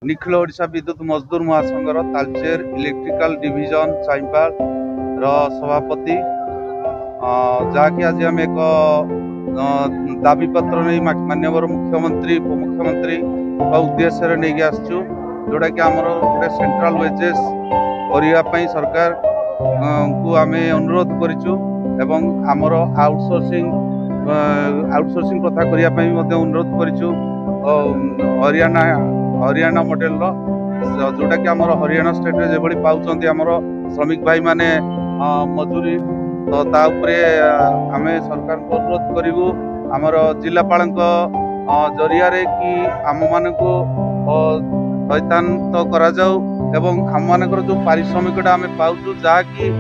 निखिल ओडिशा विद्युत मजदूर महासंघर Talcher electrical division चाइपाल सभापति जहाँकि आज आम एक दाबी पत्र नहीं माननीय मुख्यमंत्री उपमुख्यमंत्री उद्देश्य नहीं आसचु जोटा कि आमर गोटे सेंट्रल वेजेस करने सरकार को आम अनुरोध करूँ एवं आमर आउटसोर्सिंग प्रथा करने अनुरोध करूँ हरियाणा मॉडल जोटा कि आमर हरियाणा स्टेट रे जो पाँच आमर श्रमिक भाई माने मजूरी तो आम सरकार को अनुरोध करूँ आमर जिलापाल जरिया कि आम मान को हयतान्त करा जाऊ एवं आम मानकर जो पारिश्रमिकटा आम पाऊँ जहाँकि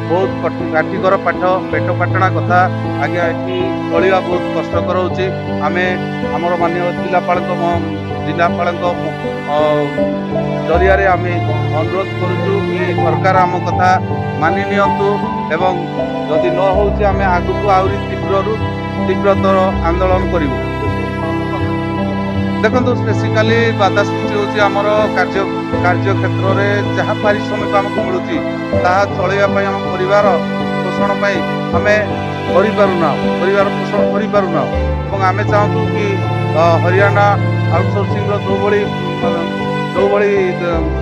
बहुत काठिकर पाठ पेट पाटणा कथा आगे चलवा बहुत कष्टकर होची आमे आमर माननीय जिलापाल जरिया आम अनुरोध करूँ कि सरकार आम कथा मानि नियंतु एवं जदि न होची आमे आगु को आउरी तीव्रतर आंदोलन करूँ। देखो स्पेसिकाली बाधा सृष्टि होची आमर कार्य क्षेत्र में जहाँ पारिश्रमिक आमको मिलूँ ताहा चलैया आम परिवार पोषण आम परिवार पोषण करूना और आम चाहूँ कि हरियाणा आउटसोर्सिंग जो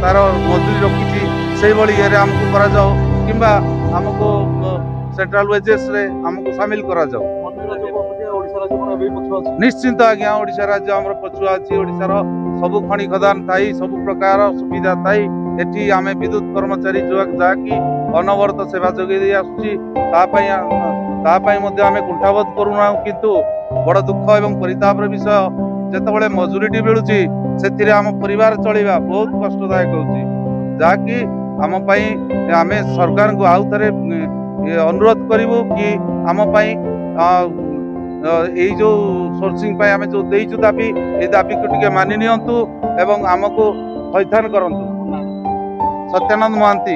तार मजूरी रखी से ये आमको करा जाओ किंबा आमको सेंट्रल वेजेस रे आमको शामिल करा जाओ। निश्चिंत आज्ञा ओडिशा राज्य आम पछुआ अच्छी ओडिशार सबु खनि खदान थाई सबु प्रकार सुविधा थाई एठी आमे विद्युत कर्मचारी जहाँकि अनवरत सेवा जोगे दे आमे कुंठाबोध करूना किंतु बड़ दुख एवं परिताप विषय जेतेबेले मजूरीटी मिलूची से आम परिवार चलवा बहुत कष्टदायक होची जहाँकि आम आमे सरकार को आउ थे अनुरोध करूँ कि आम यही जो सोर्सिंग आम जो देचु दाबी ये दाबी को टिके मानि नियंतु एवं आमको हैथान करंतु। सत्यानंद महांती।